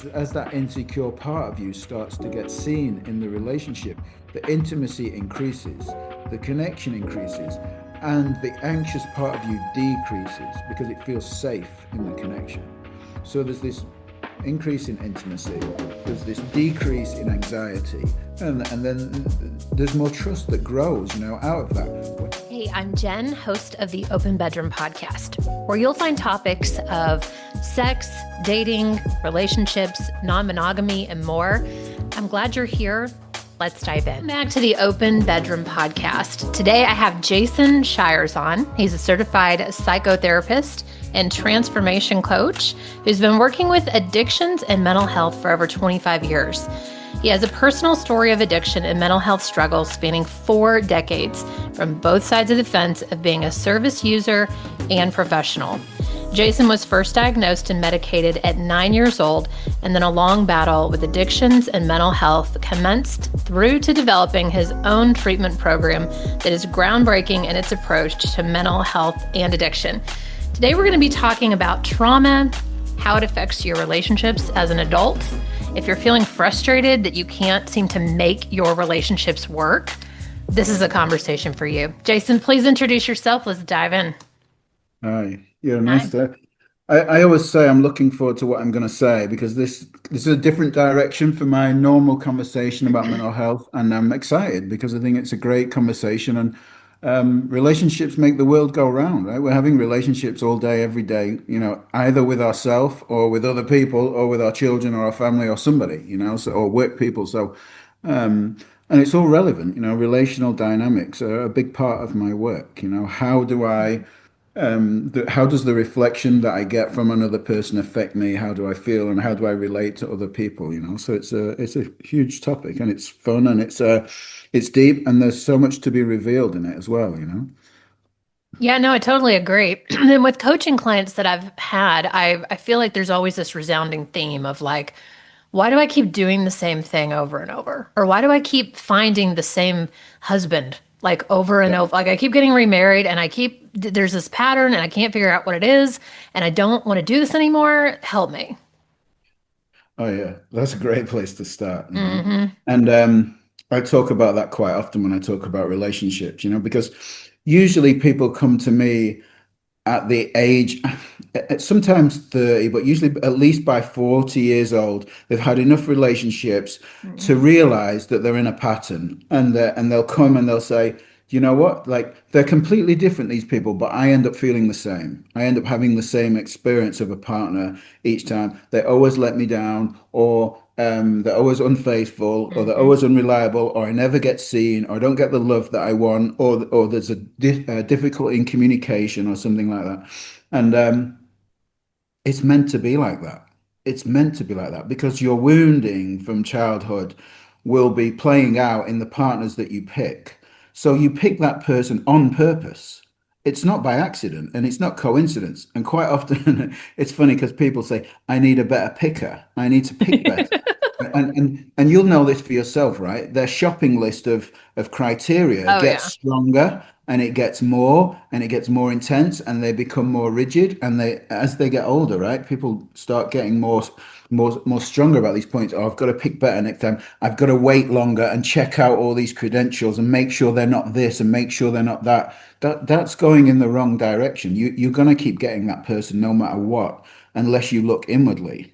as that insecure part of you starts to get seen in the relationship, the intimacy increases, the connection increases, and the anxious part of you decreases because it feels safe in the connection. So there's this increase in intimacy, there's this decrease in anxiety, and then there's more trust that grows, out of that. Hey, I'm Jen, host of the Open Bedroom podcast, where you'll find topics of sex, dating, relationships, non-monogamy, and more. I'm glad you're here. Let's dive in. Back to the Open Bedroom podcast. Today I have Jason Shires on. He's a certified psychotherapist and transformation coach who's been working with addictions and mental health for over 25 years. He has a personal story of addiction and mental health struggles spanning 4 decades from both sides of the fence of being a service user and professional. Jason was first diagnosed and medicated at 9 years old, and then a long battle with addictions and mental health commenced through to developing his own treatment program that is groundbreaking in its approach to mental health and addiction. Today, we're going to be talking about trauma, how it affects your relationships as an adult. If you're feeling frustrated that you can't seem to make your relationships work, this is a conversation for you. Jason, please introduce yourself. Let's dive in. Hi. Yeah, nice to. I always say I'm looking forward to what I'm going to say because this is a different direction for my normal conversation about mental health, and I'm excited because I think it's a great conversation. And relationships make the world go round, right? We're having relationships all day, every day, either with ourselves or with other people or with our children or our family or somebody, or work people. So, and it's all relevant, relational dynamics are a big part of my work. How do I how does the reflection that I get from another person affect me? How do I feel, and how do I relate to other people? So it's a huge topic, and it's fun, and it's deep, and there's so much to be revealed in it as well. Yeah, no, I totally agree. And with coaching clients that I've had, I feel like there's always this resounding theme of like, why do I keep doing the same thing over and over? Or why do I keep finding the same husband like over and Yeah. over? Like I keep getting remarried and there's this pattern and I can't figure out what it is and I don't want to do this anymore. Help me. Oh yeah, that's a great place to start. Hmm. And I talk about that quite often when I talk about relationships, because usually people come to me at the age, sometimes 30, but usually at least by 40 years old, they've had enough relationships to realize that they're in a pattern, and they'll come and they'll say, you know what, like they're completely different, these people, but I end up feeling the same. I end up having the same experience of a partner each time. They always let me down, or they're always unfaithful, or they're Hmm. always unreliable, or I never get seen, or I don't get the love that I want, or there's a difficulty in communication, or something like that. And it's meant to be like that. It's meant to be like that because your wounding from childhood will be playing out in the partners that you pick. So you pick that person on purpose. It's not by accident and it's not coincidence. And quite often it's funny because people say, I need a better picker. I need to pick better. And you'll know this for yourself, right? Their shopping list of criteria Oh gets yeah. stronger, and it gets more intense, and they become more rigid, and they as they get older, right? People start getting more stronger about these points. Oh, I've got to pick better next time. I've got to wait longer and check out all these credentials and make sure they're not this and make sure they're not that. That's going in the wrong direction. You're going to keep getting that person no matter what, unless you look inwardly.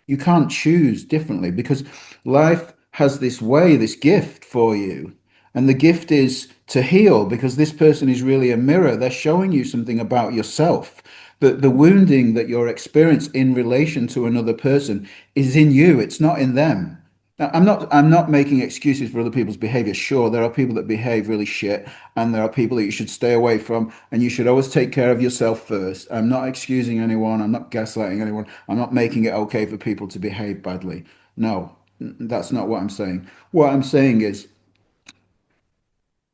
You can't choose differently because life has this way, this gift for you. And the gift is to heal because this person is really a mirror. They're showing you something about yourself. The wounding that you're experiencing in relation to another person is in you, it's not in them. Now, I'm not making excuses for other people's behavior. Sure, there are people that behave really shit, and there are people that you should stay away from, and you should always take care of yourself first. I'm not excusing anyone. I'm not gaslighting anyone. I'm not making it okay for people to behave badly. No, that's not what I'm saying. What I'm saying is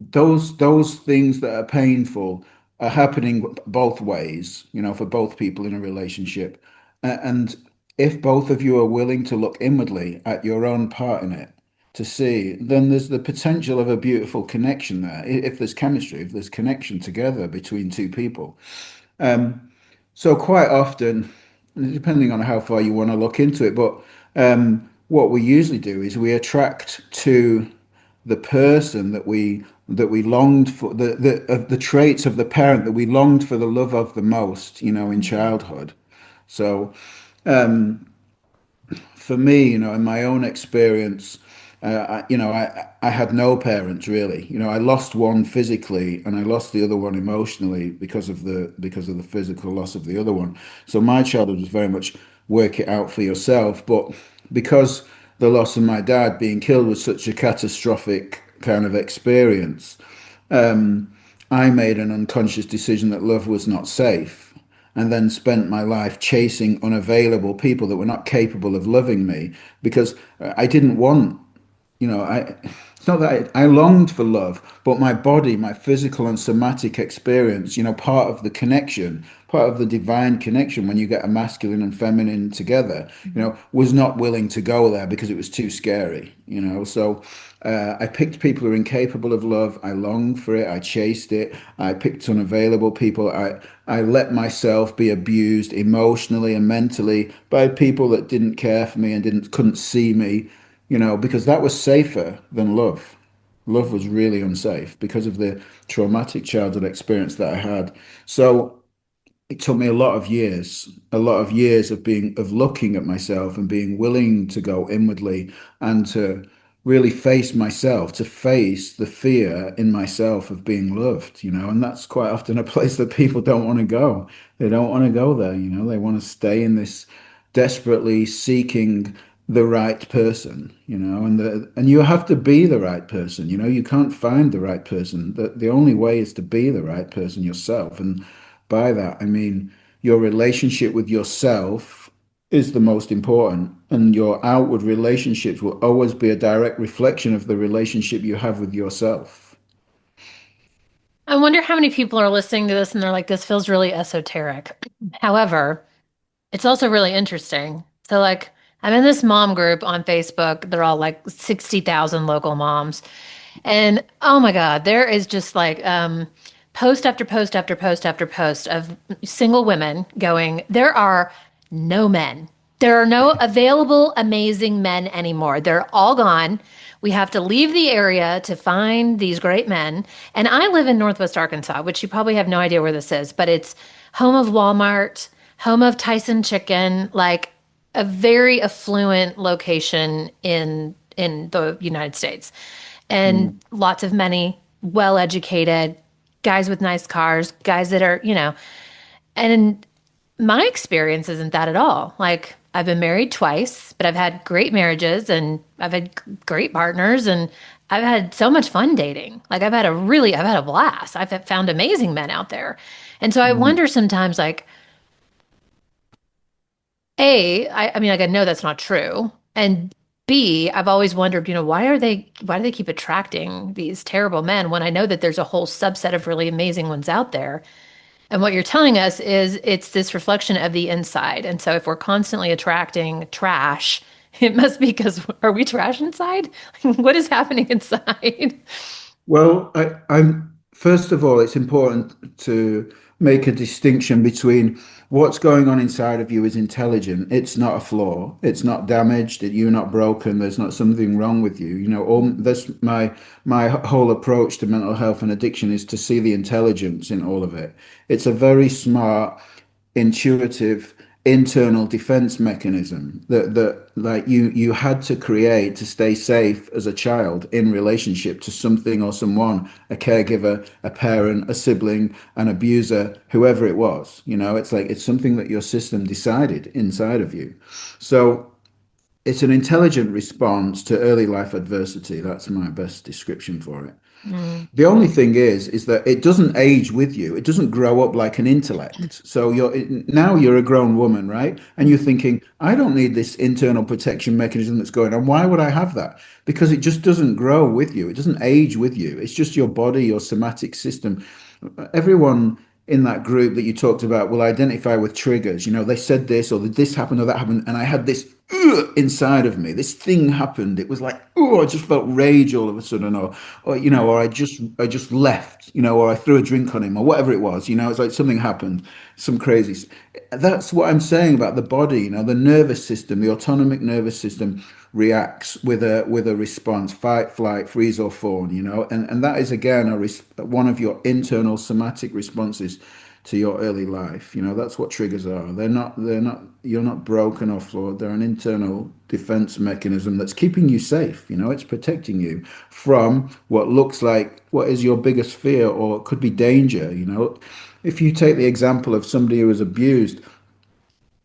those things that are painful are happening both ways, for both people in a relationship. And if both of you are willing to look inwardly at your own part in it to see, then there's the potential of a beautiful connection there. If there's chemistry, if there's connection together between two people. Um, so quite often, depending on how far you want to look into it. But what we usually do is we attract to the person that we longed for, the traits of the parent that we longed for the love of the most, in Mhm. childhood. So for me, in my own experience, I had no parents really. I lost one physically and I lost the other one emotionally because of the physical loss of the other one. So my childhood was very much work it out for yourself. But because the loss of my dad being killed was such a catastrophic kind of experience, I made an unconscious decision that love was not safe, and then spent my life chasing unavailable people that were not capable of loving me because I didn't want, it's not that I longed for love, but my body, my physical and somatic experience, part of the connection, part of the divine connection when you get a masculine and feminine together, was not willing to go there because it was too scary. So I picked people who are incapable of love. I longed for it. I chased it. I picked unavailable people. I let myself be abused emotionally and mentally by people that didn't care for me and couldn't see me, because that was safer than love. Love was really unsafe because of the traumatic childhood experience that I had. So it took me a lot of years of looking at myself and being willing to go inwardly and to really face myself, to face the fear in myself of being loved. And that's quite often a place that people don't want to go. They don't want to go there. They want to stay in this desperately seeking the right person. And you have to be the right person. You can't find the right person. The only way is to be the right person yourself. And by that, I mean your relationship with yourself is the most important, and your outward relationships will always be a direct reflection of the relationship you have with yourself. I wonder how many people are listening to this and they're like, this feels really esoteric. However, it's also really interesting. So, like, I'm in this mom group on Facebook. They're all like 60,000 local moms. And oh my God, there is just like post after post after post after post of single women going, there are no men. There are no available amazing men anymore. They're all gone. We have to leave the area to find these great men. And I live in Northwest Arkansas, which you probably have no idea where this is, but it's home of Walmart, home of Tyson Chicken, like a very affluent location in the United States. And Mm. lots of many well-educated guys with nice cars, guys that are, and my experience isn't that at all. Like I've been married twice, but I've had great marriages and I've had great partners and I've had so much fun dating. Like I've had a blast. Found amazing men out there. And so I Mm. wonder sometimes like, I mean, like I know that's not true. And B, I've always wondered, why do they keep attracting these terrible men when I know that there's a whole subset of really amazing ones out there? And what you're telling us is it's this reflection of the inside. And so if we're constantly attracting trash, it must be because are we trash inside? What is happening inside? Well, I'm first of all, it's important to make a distinction between what's going on inside of you is intelligent. It's not a flaw. It's not damaged. You're not broken. There's not something wrong with you. That's my whole approach to mental health and addiction is to see the intelligence in all of it. It's a very smart, intuitive internal defense mechanism that like you had to create to stay safe as a child in relationship to something or someone, a caregiver, a parent, a sibling, an abuser, whoever it was. It's like it's something that your system decided inside of you. So it's an intelligent response to early life adversity. That's my best description for it. Mm. The only thing is that it doesn't age with you. It doesn't grow up like an intellect. So now you're a grown woman, right? And you're thinking, I don't need this internal protection mechanism that's going on. Why would I have that? Because it just doesn't grow with you. It doesn't age with you. It's just your body, your somatic system. Everyone in that group that you talked about will identify with triggers. They said this or this happened or that happened, and I had this "Ugh," inside of me. This thing happened. It was like, oh, I just felt rage all of a sudden, or or I just left, or I threw a drink on him, or whatever it was. It's like something happened, some crazy. That's what I'm saying about the body. The nervous system, the autonomic nervous system reacts with a response: fight, flight, freeze, or fawn. And that is again one of your internal somatic responses to your early life. That's what triggers are. They're not, you're not broken or flawed. They're an internal defense mechanism that's keeping you safe. It's protecting you from what looks like what is your biggest fear, or could be danger. If you take the example of somebody who was abused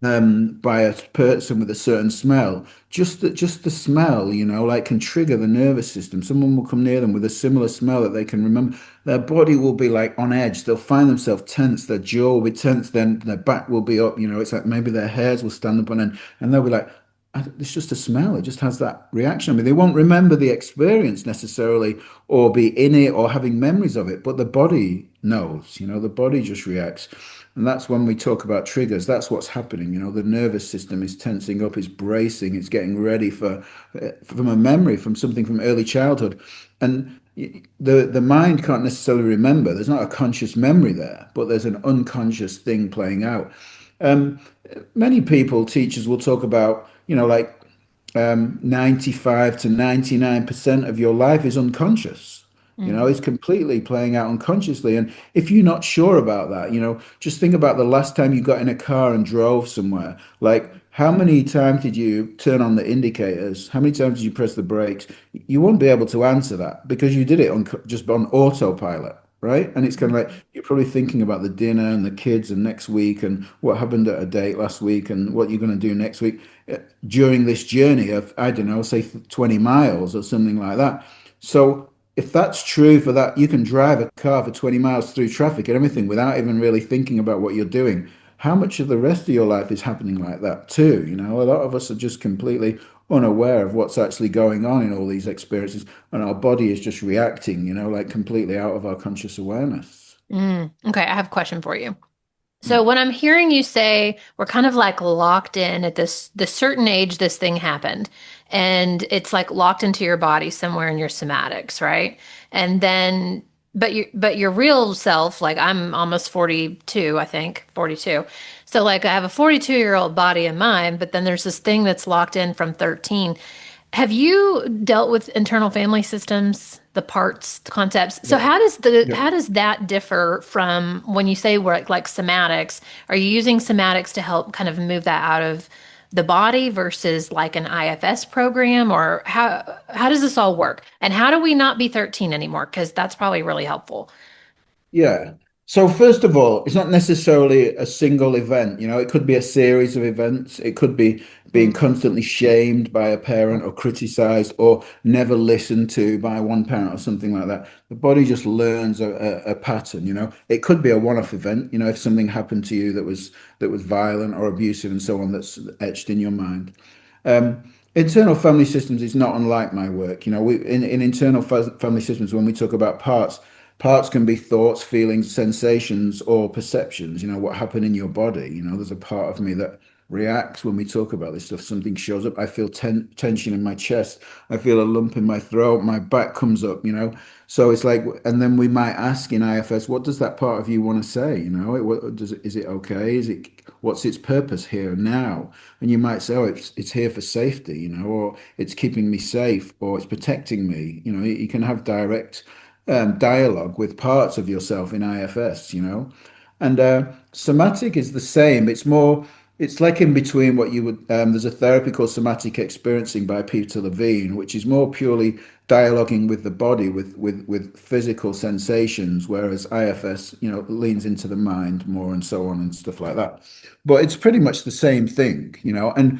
by a person with a certain smell. Just the smell, like can trigger the nervous system. Someone will come near them with a similar smell that they can remember. Their body will be like on edge. They'll find themselves tense. Their jaw will be tense. Then their back will be up. It's like maybe their hairs will stand up on end, and they'll be like, It's just a smell. It just has that reaction. I mean, they won't remember the experience necessarily, or be in it, or having memories of it, but the body knows. The body just reacts. And that's when we talk about triggers. That's what's happening. The nervous system is tensing up, it's bracing, it's getting ready from a memory, from something from early childhood. And the mind can't necessarily remember. There's not a conscious memory there, but there's an unconscious thing playing out. Um, Many people, teachers, will talk about, like 95 to 99% of your life is unconscious. Mm. It's completely playing out unconsciously. And if you're not sure about that, just think about the last time you got in a car and drove somewhere. Like, how many times did you turn on the indicators? How many times did you press the brakes? You won't be able to answer that because you did it on just on autopilot, right? And it's kind of like you're probably thinking about the dinner and the kids and next week and what happened at a date last week and what you're going to do next week during this journey of, I don't know, say 20 miles or something like that. So if that's true for that, you can drive a car for 20 miles through traffic and everything without even really thinking about what you're doing. How much of the rest of your life is happening like that too? A lot of us are just completely unaware of what's actually going on in all these experiences, and our body is just reacting, like completely out of our conscious awareness. Okay, I have a question for you. So when I'm hearing you say we're kind of like locked in at this certain age, this thing happened, and it's like locked into your body somewhere in your somatics, right? And then, but your real self, like I'm almost 42, I think 42. So like I have a 42-year-old body and mind, but then there's this thing that's locked in from 13. Have you dealt with internal family systems, the parts, concepts? So Yeah. Yeah. how does that differ from when you say we're like somatics? Are you using somatics to help kind of move that out of the body versus like an IFS program, or how does this all work? And how do we not be 13 anymore? Because that's probably really helpful. Yeah. So first of all, it's not necessarily a single event. It could be a series of events. It could be being Mm. constantly shamed by a parent or criticized or never listened to by one parent or something like that. The body just learns a pattern. It could be a one-off event. If something happened to you that was violent or abusive and so on, that's etched in your mind. Internal family systems is not unlike my work. In internal family systems, when we talk about parts can be thoughts, feelings, sensations, or perceptions. What happened in your body. There's a part of me that reacts when we talk about this stuff. Something shows up. I feel tension in my chest. I feel a lump in my throat. My back comes up. So it's like, and then we might ask in IFS, what does that part of you want to say? Is it okay? What's its purpose here and now? And you might say, oh, it's here for safety, or it's keeping me safe, or it's protecting me. You can have direct dialogue with parts of yourself in IFS. And somatic is the same. It's like in between what you would, there's a therapy called somatic experiencing by Peter Levine, which is more purely dialoguing with the body, with physical sensations, whereas IFS, leans into the mind more and so on and stuff like that. But it's pretty much the same thing. And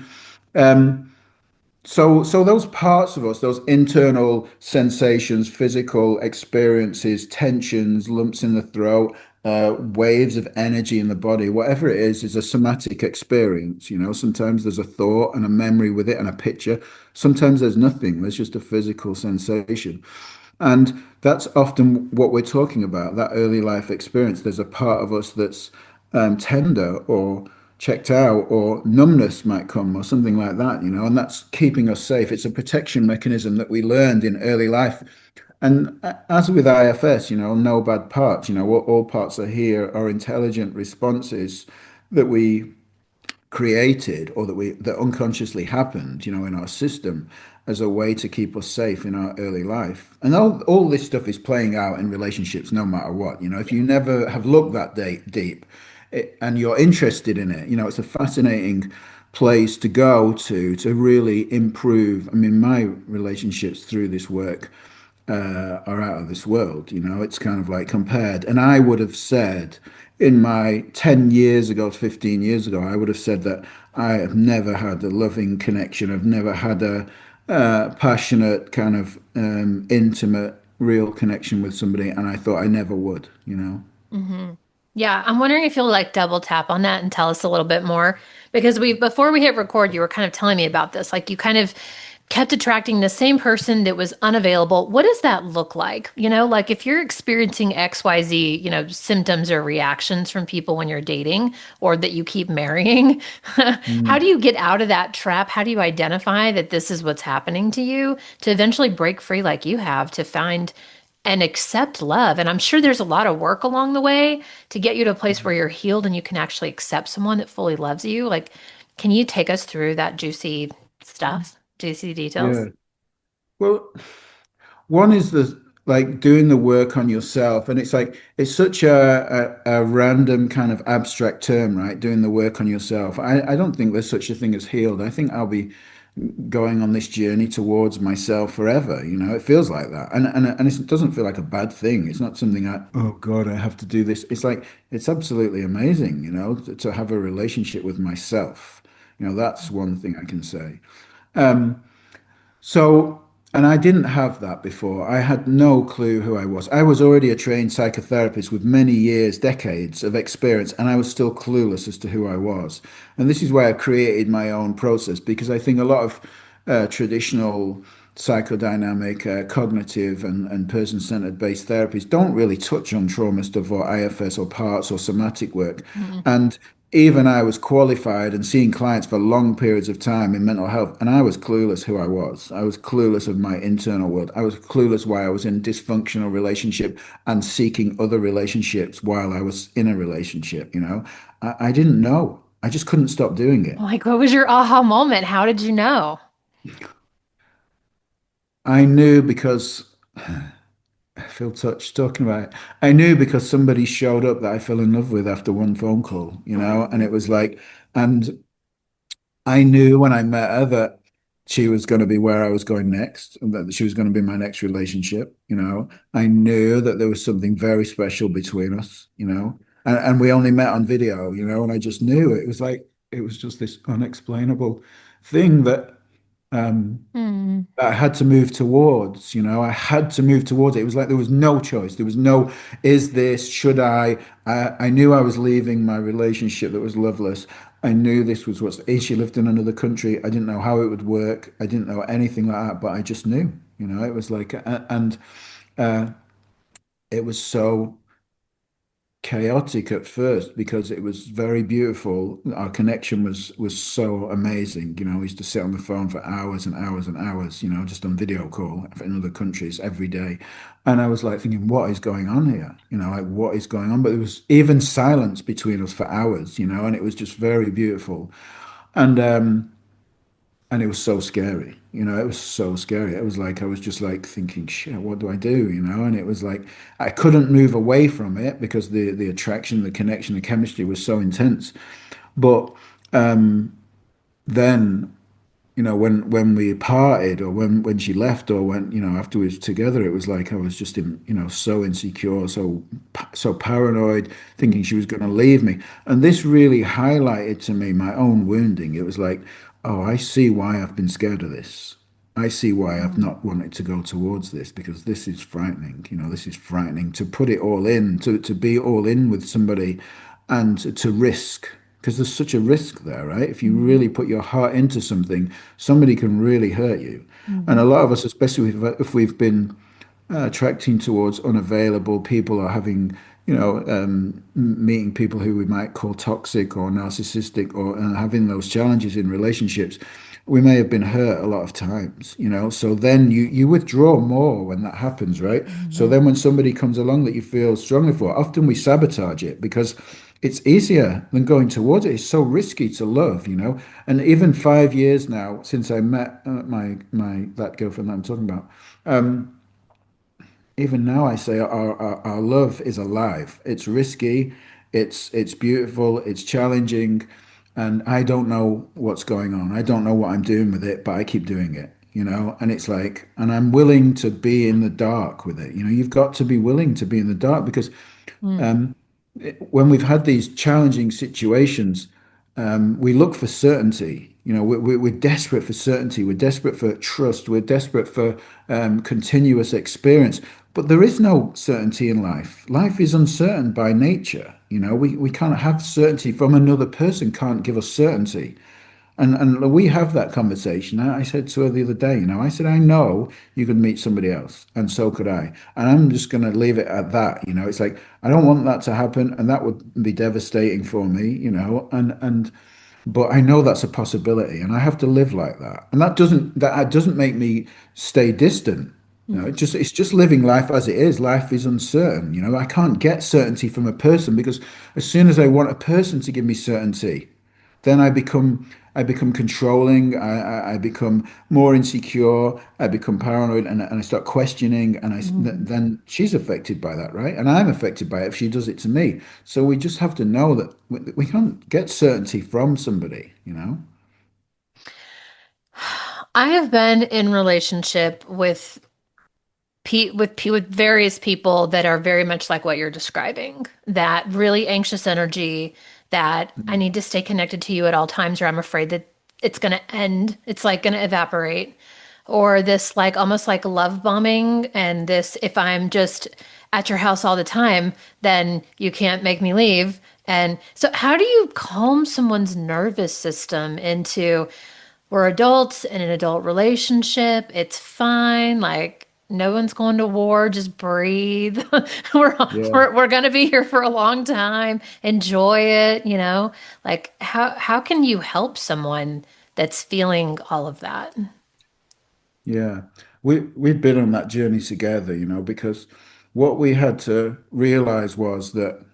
um, so those parts of us, those internal sensations, physical experiences, tensions, lumps in the throat, waves of energy in the body, whatever it is a somatic experience. Sometimes there's a thought and a memory with it and a picture. Sometimes there's nothing. There's just a physical sensation. And that's often what we're talking about, that early life experience. There's a part of us that's tender or checked out, or numbness might come, or something like that, and that's keeping us safe. It's a protection mechanism that we learned in early life. And as with IFS, no bad parts, what all parts are here are intelligent responses that we created, or that unconsciously happened, in our system, as a way to keep us safe in our early life. And all this stuff is playing out in relationships no matter what. If you never have looked that deep, and you're interested in it, it's a fascinating place to go to really improve. I mean, my relationships through this work are out of this world. It's kind of like compared. And I would have said in my 10 years ago, 15 years ago, I would have said that I have never had a loving connection. I've never had a passionate, kind of intimate, real connection with somebody. And I thought I never would. Hmm. Yeah, I'm wondering if you'll like double tap on that and tell us a little bit more because before we hit record, you were kind of telling me about this. Like you kind of kept attracting the same person that was unavailable. What does that look like? Like if you're experiencing XYZ, symptoms or reactions from people when you're dating or that you keep marrying, how do Mm. you get out of that trap? How do you identify that this is what's happening to you to eventually break free like you have to find and accept love? And I'm sure there's a lot of work along the way to get you to a place where you're healed and you can actually accept someone that fully loves you. Like, can you take us through that juicy stuff, juicy Yeah. details? Well, one is the like doing the work on yourself, and it's such a random kind of abstract term, right? Doing the work on yourself. I don't think there's such a thing as healed. I think I'll be going on this journey towards myself forever. It feels like that, and it doesn't feel like a bad thing. It's not something oh God, I have to do this. It's like it's absolutely amazing, to have a relationship with myself. That's one thing I can say. So, and I didn't have that before. I had no clue who I was. I was already a trained psychotherapist with many years, decades of experience, and I was still clueless as to who I was. And this is why I created my own process, because I think a lot of traditional psychodynamic, cognitive, and person-centered based therapies don't really touch on trauma stuff or IFS or parts or somatic work. Mhm. And even I was qualified and seeing clients for long periods of time in mental health, and I was clueless who I was. I was clueless of my internal world. I was clueless why I was in dysfunctional relationship and seeking other relationships while I was in a relationship. I didn't know. I just couldn't stop doing it. Like, what was your aha moment? How did you know? I knew because I feel touched talking about it. I knew because somebody showed up that I fell in love with after one phone call, and it was like, and I knew when I met her that she was going to be where I was going next, and that she was going to be my next relationship. I knew that there was something very special between us, and we only met on video, and I just knew it was like, it was just this unexplainable thing um, Hmm. that I had to move towards. I had to move towards it. It was like there was no choice. There was no, is this, should I? I knew I was leaving my relationship that was loveless. I knew this was what's, she lived in another country. I didn't know how it would work. I didn't know anything like that, but I just knew, it was like, and uh, it was so chaotic at first because it was very beautiful. Our connection was so amazing. We used to sit on the phone for hours and hours and hours, just on video call in other countries every day. And I was like thinking, what is going on here? Like what is going on? But there was even silence between us for hours, and it was just very beautiful. And it was so scary. It was so scary. It was like I was just like thinking, shit, what do I do? And it was like I couldn't move away from it because the attraction, the connection, the chemistry was so intense. But then, when we parted, or when she left, or when after we was together, it was like I was just so insecure, so paranoid, thinking she was going to leave me. And this really highlighted to me my own wounding. It was like, oh, I see why I've been scared of this. I see why I've not wanted to go towards this, because this is frightening. This is frightening to put it all in, to be all in with somebody, and to risk, because there's such a risk there, right? If you really put your heart into something, somebody can really hurt you. And a Hmm. lot of us, especially if we've been attracting towards unavailable people, or having meeting people who we might call toxic or narcissistic or having those challenges in relationships, we may have been hurt a lot of times, so then you withdraw more when that happens, right? So Mhm. then when somebody comes along that you feel strongly for, often we sabotage it because it's easier than going towards it. It's so risky to love, and even 5 years now since I met my that girlfriend that I'm talking about, even now I say our love is alive. It's risky, it's beautiful, it's challenging, and I don't know what's going on. I don't know what I'm doing with it, but I keep doing it, and it's like, and I'm willing to be in the dark with it. You've got to be willing to be in the dark because Mm. when we've had these challenging situations, we look for certainty. We're desperate for certainty. We're desperate for trust. We're desperate for continuous experience. But there is no certainty in life. Life is uncertain by nature. We can't have certainty from another person, can't give us certainty. And we have that conversation. I said to her the other day, I said, I know you could meet somebody else, and so could I. And I'm just going to leave it at that. It's like, I don't want that to happen, and that would be devastating for me, but I know that's a possibility, and I have to live like that. And that doesn't make me stay distant. Mm. It's just living life as it is. Life is uncertain. I can't get certainty from a person because as soon as I want a person to give me certainty, then I become controlling. I become more insecure. I become paranoid, and I start questioning. And Mhm. then she's affected by that, right? And I'm affected by it if she does it to me. So we just have to know that we can't get certainty from somebody. I have been in relationship with various people that are very much like what you're describing. That really anxious energy that I need to stay connected to you at all times, or I'm afraid that it's going to end. It's like going to evaporate. Or this like almost like love bombing, and this if I'm just at your house all the time, then you can't make me leave. And so how do you calm someone's nervous system into we're adults in an adult relationship. It's fine. Like no one's going to war. Just breathe. We're Yeah. we're gonna be here for a long time. Enjoy it. Like how can you help someone that's feeling all of that? Yeah, we've been on that journey together, because what we had to realize was that,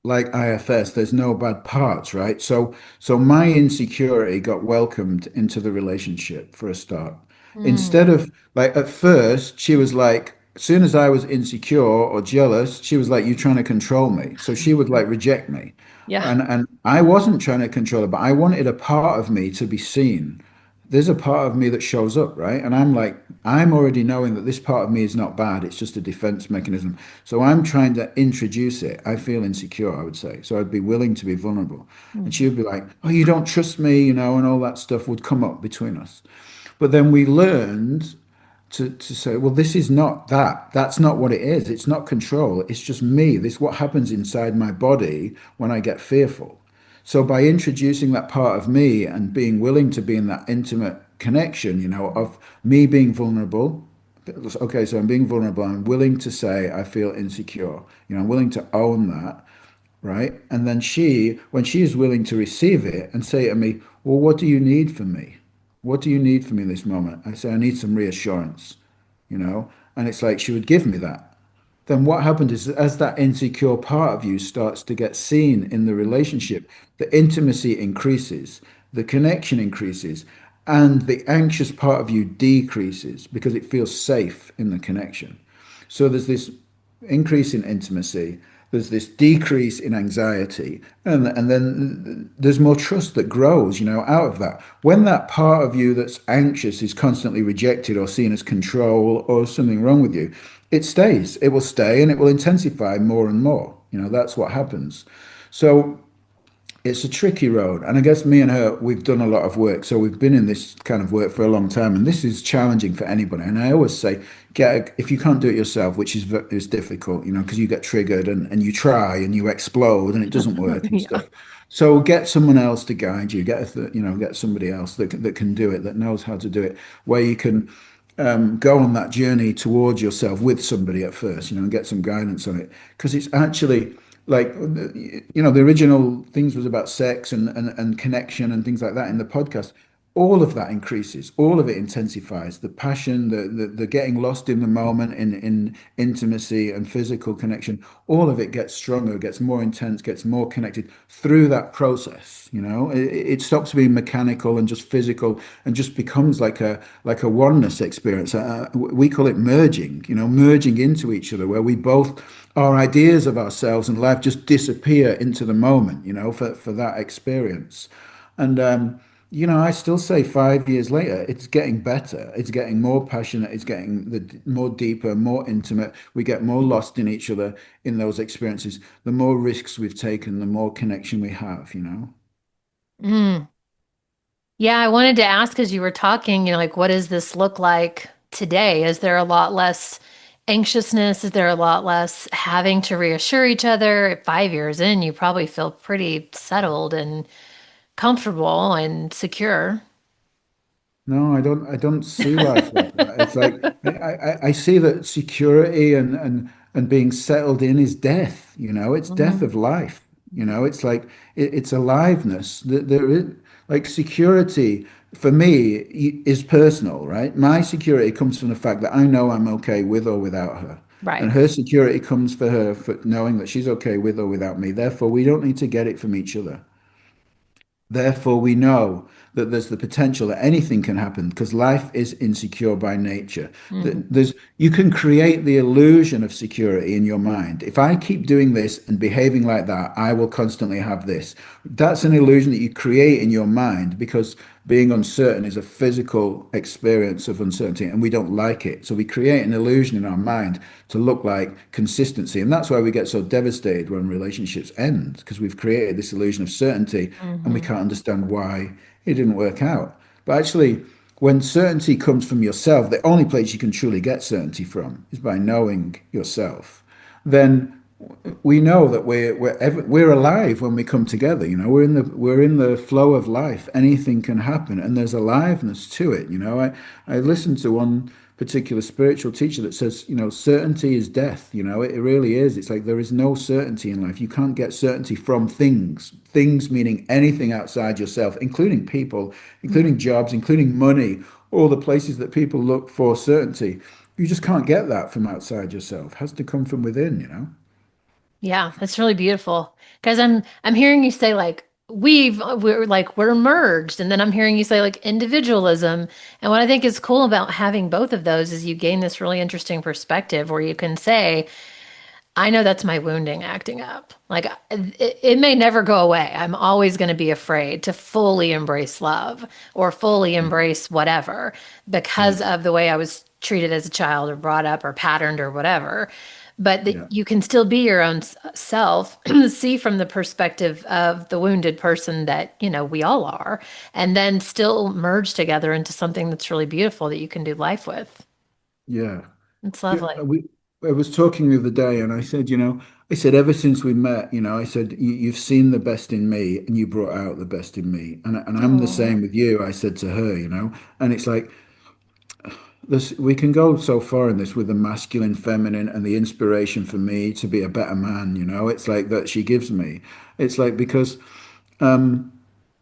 like IFS, there's no bad parts, right? So my insecurity got welcomed into the relationship for a start. Instead Mm, of like at first, she was like, as soon as I was insecure or jealous, she was like, "You trying to control me?" So she would like reject me. yeah. And I wasn't trying to control her, but I wanted a part of me to be seen. There's a part of me that shows up, right? And I'm like, I'm already knowing that this part of me is not bad. It's just a defense mechanism. So I'm trying to introduce it. I feel insecure, I would say. So I'd be willing to be vulnerable. And she Mhm. would be like, "Oh, you don't trust me," and all that stuff would come up between us. But then we learned to say, well, this is not that. That's not what it is. It's not control. It's just me. This is what happens inside my body when I get fearful. So by introducing that part of me and being willing to be in that intimate connection, of me being vulnerable. Okay, so I'm being vulnerable. I'm willing to say I feel insecure. I'm willing to own that, right? And then when she is willing to receive it and say to me, well, what do you need from me? What do you need from me in this moment? I say, I need some reassurance, you know? And it's like she would give me that. Then what happened is as that insecure part of you starts to get seen in the relationship, the intimacy increases, the connection increases, and the anxious part of you decreases because it feels safe in the connection. So there's this increase in intimacy, there's this decrease in anxiety, and then there's more trust that grows, out of that. When that part of you that's anxious is constantly rejected or seen as control or something wrong with you, it stays. It will stay and it will intensify more and more. That's what happens. So it's a tricky road. And I guess me and her, we've done a lot of work. So we've been in this kind of work for a long time. And this is challenging for anybody. And I always say, if you can't do it yourself, which is difficult, because you get triggered and you try and you explode and it doesn't work and Yeah. stuff. So get someone else to guide you. Get somebody else that can do it, that knows how to do it, where you can. go on that journey towards yourself with somebody at first, and get some guidance on it. Because it's actually like, the original things was about sex and connection and things like that in the podcast. All of that increases, all of it intensifies the passion, the getting lost in the moment in intimacy and physical connection. All of it gets stronger, gets more intense, gets more connected through that process. It stops being mechanical and just physical and just becomes like a oneness experience. We call it merging, merging into each other, where we both, our ideas of ourselves and life just disappear into the moment, for that experience. And I still say 5 years later, it's getting better. It's getting more passionate. It's getting more deeper, more intimate. We get more lost in each other in those experiences. The more risks we've taken, the more connection we have. Mm. Yeah, I wanted to ask as you were talking, like, what does this look like today? Is there a lot less anxiousness? Is there a lot less having to reassure each other? 5 years in, you probably feel pretty settled and comfortable and secure. No, I don't see life like that. It's like I see that security and being settled in is death, it's death Hmm. of life. It's like it's aliveness. There is like security for me is personal, right? My security comes from the fact that I know I'm okay with or without her. Right. And her security comes for her for knowing that she's okay with or without me. Therefore, we don't need to get it from each other. Therefore, we know that there's the potential that anything can happen because life is insecure by nature. Hmm. You can create the illusion of security in your mind. If I keep doing this and behaving like that, I will constantly have this. That's an illusion that you create in your mind because being uncertain is a physical experience of uncertainty and we don't like it. So we create an illusion in our mind to look like consistency. And that's why we get so devastated when relationships end because we've created this illusion of certainty and we Hmm. can't understand why it didn't work out. But actually, when certainty comes from yourself, the only place you can truly get certainty from is by knowing yourself. Then we know that we're alive when we come together. We're in the flow of life. Anything can happen, and there's aliveness to it. I listened to one particular spiritual teacher that says, certainty is death. It really is. It's like there is no certainty in life. You can't get certainty from things. Things meaning anything outside yourself, including people, including jobs, including money, all the places that people look for certainty. You just can't get that from outside yourself. It has to come from within. Yeah, that's really beautiful. Because I'm hearing you say like we're merged, and then I'm hearing you say like individualism. And what I think is cool about having both of those is you gain this really interesting perspective where you can say, I know that's my wounding acting up. Like it may never go away. I'm always going to be afraid to fully embrace love or fully Yeah. embrace whatever because Yeah. of the way I was treated as a child or brought up or patterned or whatever. But that Yeah. you can still be your own self, see from the perspective of the wounded person that, we all are, and then still merge together into something that's really beautiful that you can do life with. Yeah. It's Yeah, lovely. I was talking the other day and I said, ever since we met, I said, you've seen the best in me and you brought out the best in me. And I'm the Oh. same with you, I said to her. And it's like, we can go so far in this with the masculine, feminine, and the inspiration for me to be a better man. It's like that she gives me. It's like because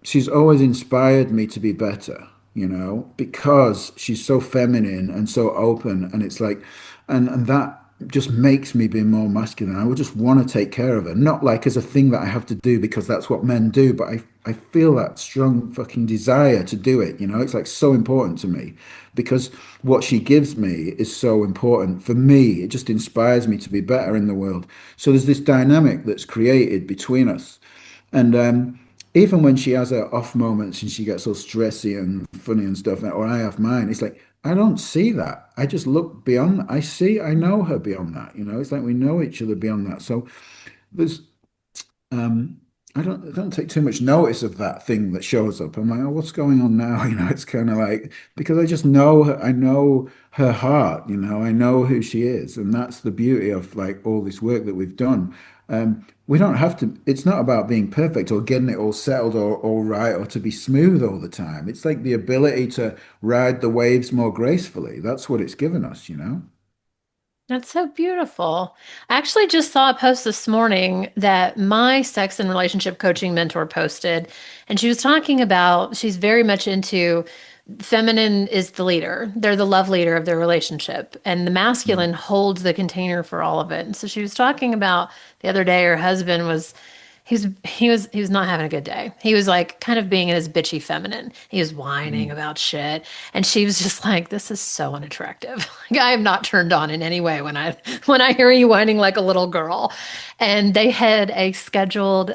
she's always inspired me to be better, because she's so feminine and so open. And it's like, and that just makes me be more masculine. I would just want to take care of her, not like as a thing that I have to do because that's what men do, but I feel that strong fucking desire to do it. It's like so important to me because what she gives me is so important for me. It just inspires me to be better in the world. So there's this dynamic that's created between us. And even when she has her off moments and she gets all stressy and funny and stuff, or I have mine, it's like, I don't see that. I just look beyond. I know her beyond that. It's like we know each other beyond that. So there's, um, I don't take too much notice of that thing that shows up. I'm like, oh, what's going on now? It's kind of like, because I just know her, I know her heart, I know who she is. And that's the beauty of like all this work that we've done. We don't have to, it's not about being perfect or getting it all settled or all right or to be smooth all the time. It's like the ability to ride the waves more gracefully. That's what it's given us, you know? That's so beautiful. I actually just saw a post this morning that my sex and relationship coaching mentor posted, and she was talking about she's very much into feminine is the leader. They're the love leader of their relationship, and the Mm, masculine holds the container for all of it. And so she was talking about the other day her husband was he was not having a good day. He was like kind of being in his bitchy feminine. He was whining mm, about shit. And she was just like, this is so unattractive. Like I am not turned on in any way when I hear you whining like a little girl. And they had a scheduled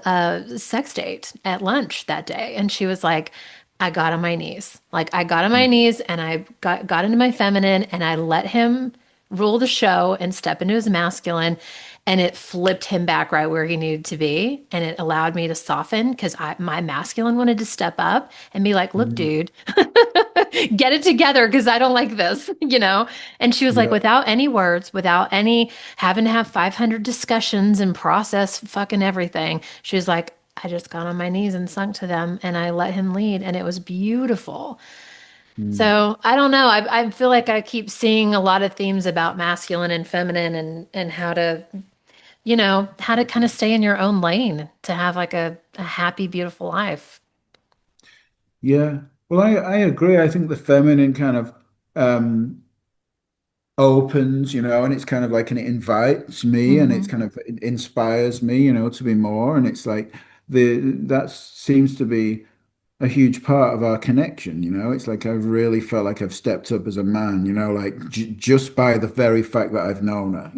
sex date at lunch that day. And she was like, I got on my knees. Like I got on my mm, knees and I got into my feminine and I let him rule the show and step into his masculine, and it flipped him back right where he needed to be, and it allowed me to soften because my masculine wanted to step up and be like, look mm. dude, get it together because I don't like this, you know. And she was like, Yeah. without any words, without any having to have 500 discussions and process fucking everything, she was like, I just got on my knees and sunk to them and I let him lead, and it was beautiful. Mm. So I don't know. I feel like I keep seeing a lot of themes about masculine and feminine, and how to, how to kind of stay in your own lane to have like a happy, beautiful life. Yeah. Well, I agree. I think the feminine kind of um opens, and it's kind of like, and it invites me and it's Hmm. kind of it inspires me, to be more. And it's like that seems to be a huge part of our connection, It's like I've really felt like I've stepped up as a man, like j just by the very fact that I've known her,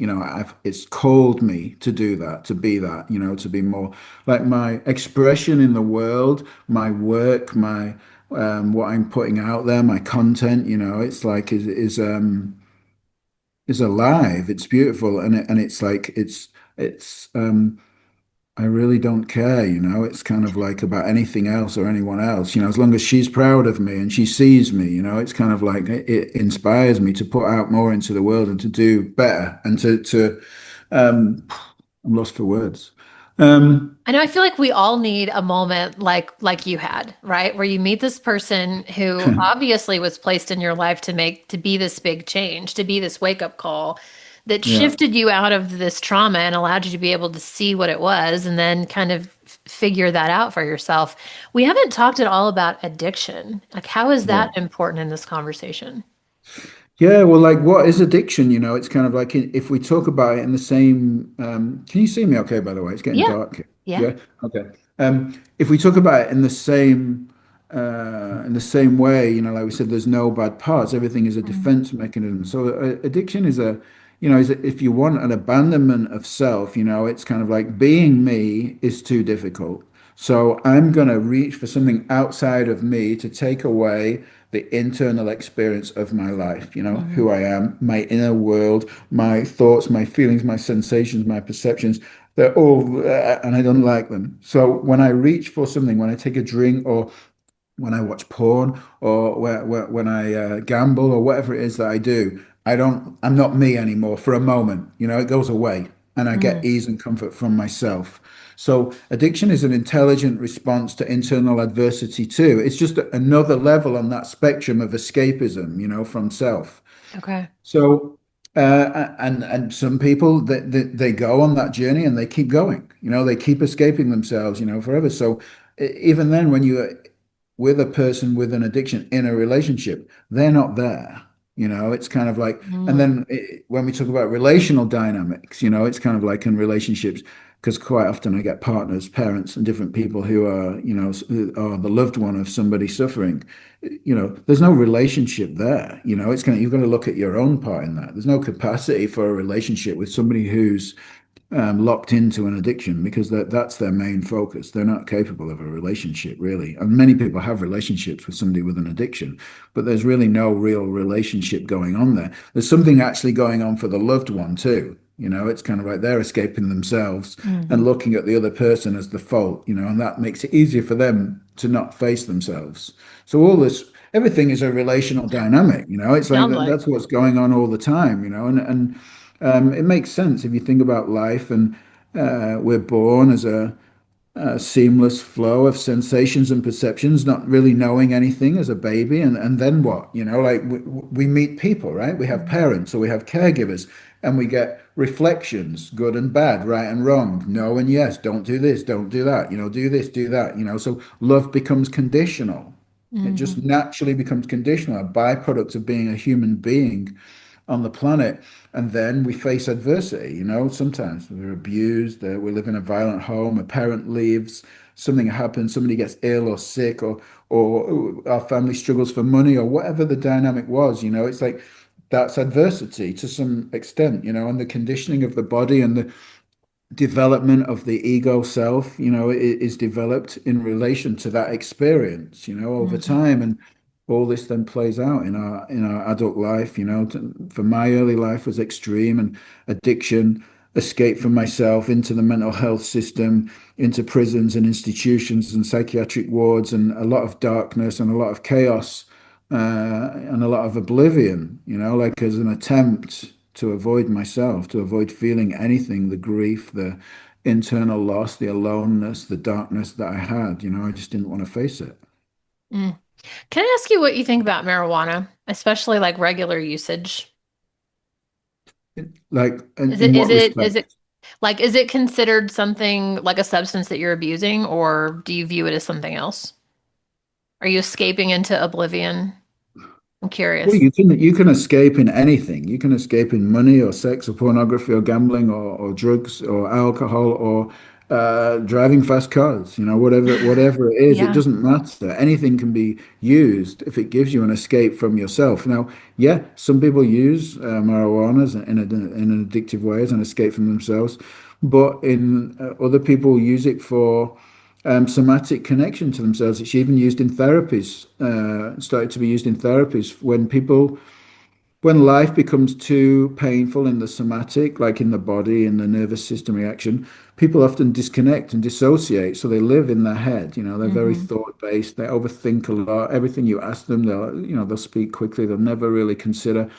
it's called me to do that, to be that, to be more like my expression in the world, my work, my what I'm putting out there, my content, it's like is alive. It's beautiful, and it's like it's I really don't care, It's kind of like about anything else or anyone else, as long as she's proud of me and she sees me, it's kind of like it inspires me to put out more into the world and to do better and to um I'm lost for words. Um I know I feel like we all need a moment like you had, right? Where you meet this person who obviously was placed in your life to be this big change, to be this wake-up call that yeah. shifted you out of this trauma and allowed you to be able to see what it was and then kind of figure that out for yourself. We haven't talked at all about addiction. Like how is Yeah. that important in this conversation? Yeah, well, like what is addiction? It's kind of like if we talk about it in the same, can you see me okay, by the way? It's getting Yeah. dark here. Yeah. Yeah. Okay. If we talk about it in the same way, like we said, there's no bad parts. Everything is a Mm. defense mechanism. So addiction is if you want an abandonment of self, it's kind of like being me is too difficult. So I'm going to reach for something outside of me to take away the internal experience of my life, who Mhm. I am, my inner world, my thoughts, my feelings, my sensations, my perceptions. They're all, and I don't like them. So when I reach for something, when I take a drink or when I watch porn or when I gamble or whatever it is that I do, I'm not me anymore for a moment. It goes away and I get Mm. ease and comfort from myself. So addiction is an intelligent response to internal adversity too. It's just another level on that spectrum of escapism, from self. Okay. So, and some people they go on that journey and they keep going. They keep escaping themselves, forever. So even then, when you're with a person with an addiction in a relationship, they're not there. It's kind of like, and Mm. then when we talk about relational dynamics, it's kind of like in relationships, because quite often I get partners, parents, and different people who are, who are the loved one of somebody suffering. There's no relationship there. It's kind of, you've got to look at your own part in that. There's no capacity for a relationship with somebody who's locked into an addiction because that's their main focus. They're not capable of a relationship, really. And many people have relationships with somebody with an addiction, but there's really no real relationship going on there. There's something actually going on for the loved one too. It's kind of like they're escaping themselves and Mhm. looking at the other person as the fault, and that makes it easier for them to not face themselves. So everything is a relational dynamic, it's like Sounds like. that's what's going on all the time, and it makes sense if you think about life and We're born as a seamless flow of sensations and perceptions, not really knowing anything as a baby. And then what? Like we meet people, right? We have parents or we have caregivers, and we get reflections, good and bad, right and wrong, no and yes, don't do this, don't do that, do this, do that. So love becomes conditional. It just Mm-hmm. naturally becomes conditional, a byproduct of being a human being on the planet. And then we face adversity. Sometimes we're abused, we live in a violent home, a parent leaves, something happens, somebody gets ill or sick, or our family struggles for money, or whatever the dynamic was. It's like that's adversity to some extent, and the conditioning of the body and the development of the ego self, is developed in relation to that experience, over Mm-hmm. time. And all this then plays out in our adult life. For my early life was extreme and addiction, escape from myself into the mental health system, into prisons and institutions and psychiatric wards, and a lot of darkness and a lot of chaos, and a lot of oblivion, like as an attempt to avoid myself, to avoid feeling anything, the grief, the internal loss, the aloneness, the darkness that I had. I just didn't want to face it. Mm. Can I ask you what you think about marijuana, especially like regular usage? Like, Is in it what is it is respect? it like is it considered something like a substance that you're abusing, or do you view it as something else? Are you escaping into oblivion? I'm Well, curious. you can escape in anything. You can escape in money or sex or pornography or gambling or drugs or alcohol or driving fast cars. Whatever it is, it Yeah. doesn't matter. Anything can be used if it gives you an escape from yourself. Now, yeah, some people use marijuana in an addictive way as an escape from themselves, but in other people use it for somatic connection to themselves. It's even used in therapies, started to be used in therapies when life becomes too painful in the somatic, like in the body, in the nervous system reaction. People often disconnect and dissociate, so they live in their head. They're very Hmm. thought based. They overthink a lot. Everything you ask them, they'll speak quickly. They'll never really consider.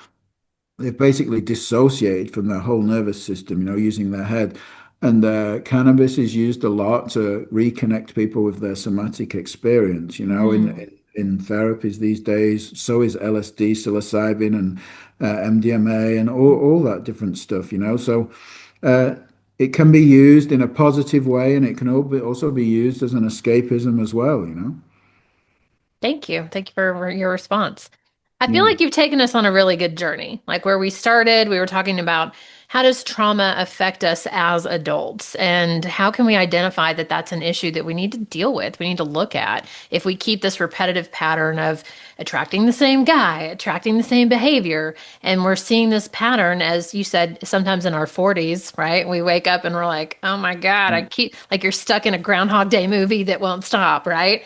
They've basically dissociated from their whole nervous system, using their head. And cannabis is used a lot to reconnect people with their somatic experience, Mm. in therapies these days. So is LSD, psilocybin, and MDMA, and all that different stuff, So uh, it can be used in a positive way, and it can also be used as an escapism as well. Thank you. Thank you for your response. I feel Yeah. like you've taken us on a really good journey. Like where we started, we were talking about how does trauma affect us as adults, and how can we identify that that's an issue that we need to deal with, we need to look at. If we keep this repetitive pattern of attracting the same guy, attracting the same behavior, and we're seeing this pattern, as you said, sometimes in our 40s, right? We wake up and we're like, oh my God, I keep like you're stuck in a Groundhog Day movie that won't stop, right?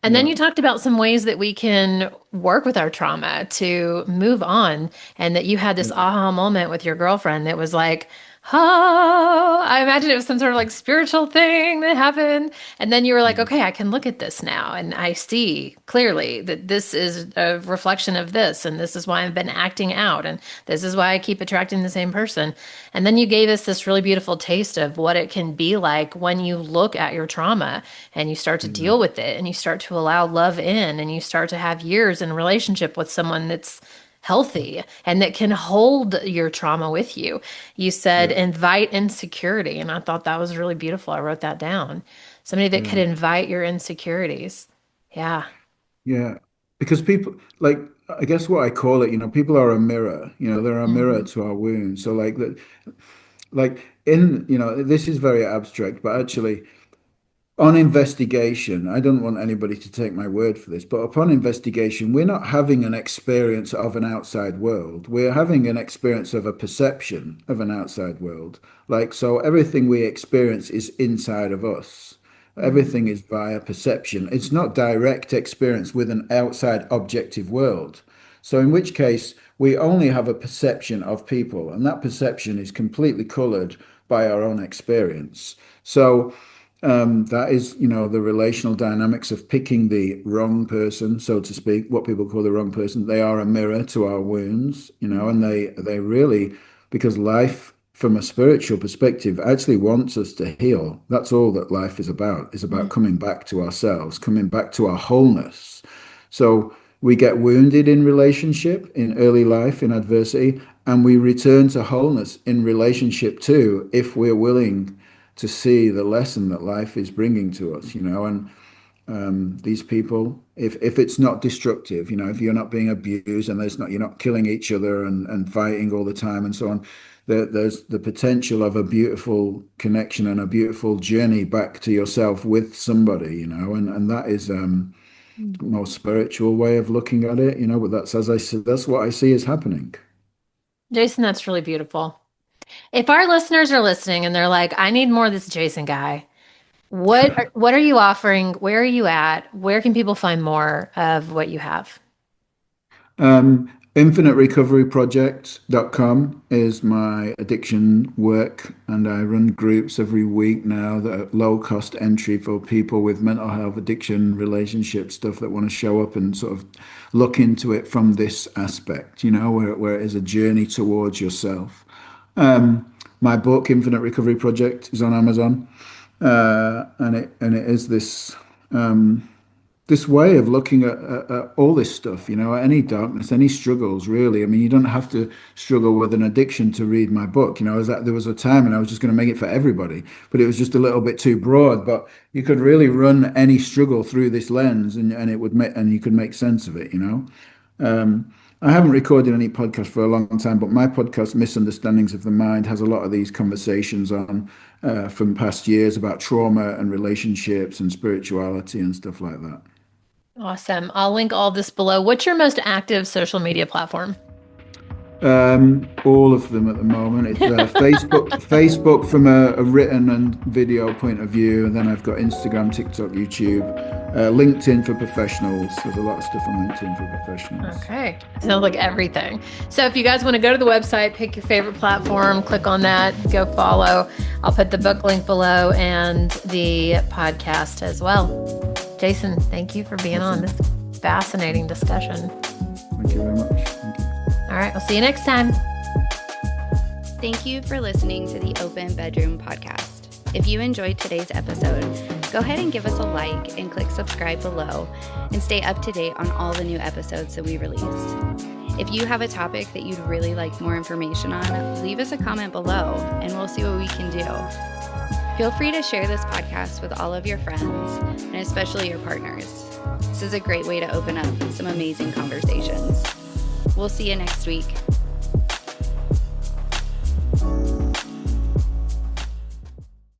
And then Yeah. you talked about some ways that we can work with our trauma to move on, and that you had this Yeah. aha moment with your girlfriend that was like, oh, I imagine it was some sort of like spiritual thing that happened. And then you were like, Yeah. okay, I can look at this now and I see clearly that this is a reflection of this, and this is why I've been acting out, and this is why I keep attracting the same person. And then you gave us this really beautiful taste of what it can be like when you look at your trauma and you start to Yeah. deal with it and you start to allow love in and you start to have years in a relationship with someone that's healthy and that can hold your trauma with you. You said Yeah. invite insecurity, and I thought that was really beautiful. I wrote that down. Somebody that could Yeah. invite your insecurities. Yeah. Yeah, because people like I guess what I call it, people are a mirror, they're a mirror Hmm. to our wounds. So like that, like this is very abstract, but actually on investigation, I don't want anybody to take my word for this, but upon investigation, we're not having an experience of an outside world. We're having an experience of a perception of an outside world. Like, so everything we experience is inside of us. Everything Hmm. is via perception. It's not direct experience with an outside objective world. So, in which case, we only have a perception of people, and that perception is completely colored by our own experience. So, that is, the relational dynamics of picking the wrong person, so to speak, what people call the wrong person. They are a mirror to our wounds, and Hmm. they really, because life from a spiritual perspective, actually wants us to heal. That's all that life is about coming back to ourselves, coming back to our wholeness. So we get wounded in relationship, in early life, in adversity, and we return to wholeness in relationship too, if we're willing to see the lesson that life is bringing to us, and these people, if it's not destructive, if you're not being abused and you're not killing each other and fighting all the time and so on, there's the potential of a beautiful connection and a beautiful journey back to yourself with somebody, and that is a more spiritual way of looking at it, but that's, as I said, that's what I see is happening. Jason, that's really beautiful. If our listeners are listening and they're like, I need more of this Jason guy, what are you offering? Where are you at? Where can people find more of what you have? InfiniteRecoveryProject.com is my addiction work, and I run groups every week now that are low cost entry for people with mental health, addiction, relationship stuff that want to show up and sort of look into it from this aspect, where it is a journey towards yourself. My book, Infinite Recovery Project, is on Amazon, and it is this way of looking at all this stuff, any darkness, any struggles, really. I mean, you don't have to struggle with an addiction to read my book. There was a time and I was just going to make it for everybody, but it was just a little bit too broad. But you could really run any struggle through this lens, and it would you could make sense of it. I haven't recorded any podcast for a long time, but my podcast, Misunderstandings of the Mind, has a lot of these conversations on from past years about trauma and relationships and spirituality and stuff like that. Awesome. I'll link all this below. What's your most active social media platform? All of them at the moment. It's Facebook from a written and video point of view, and then I've got Instagram, TikTok, YouTube, LinkedIn for professionals. There's a lot of stuff on LinkedIn for professionals. Okay, sounds like everything. So if you guys want to go to the website, pick your favorite platform, click on that, go follow. I'll put the book link below and the podcast as well. Jason, thank you for being on this fascinating discussion. Thank you very much. Thank you. All right, we'll see you next time. Thank you for listening to the Open Bedroom Podcast. If you enjoyed today's episode, go ahead and give us a like and click subscribe below and stay up to date on all the new episodes that we release. If you have a topic that you'd really like more information on, leave us a comment below and we'll see what we can do. Feel free to share this podcast with all of your friends and especially your partners. This is a great way to open up some amazing conversations. We'll see you next week.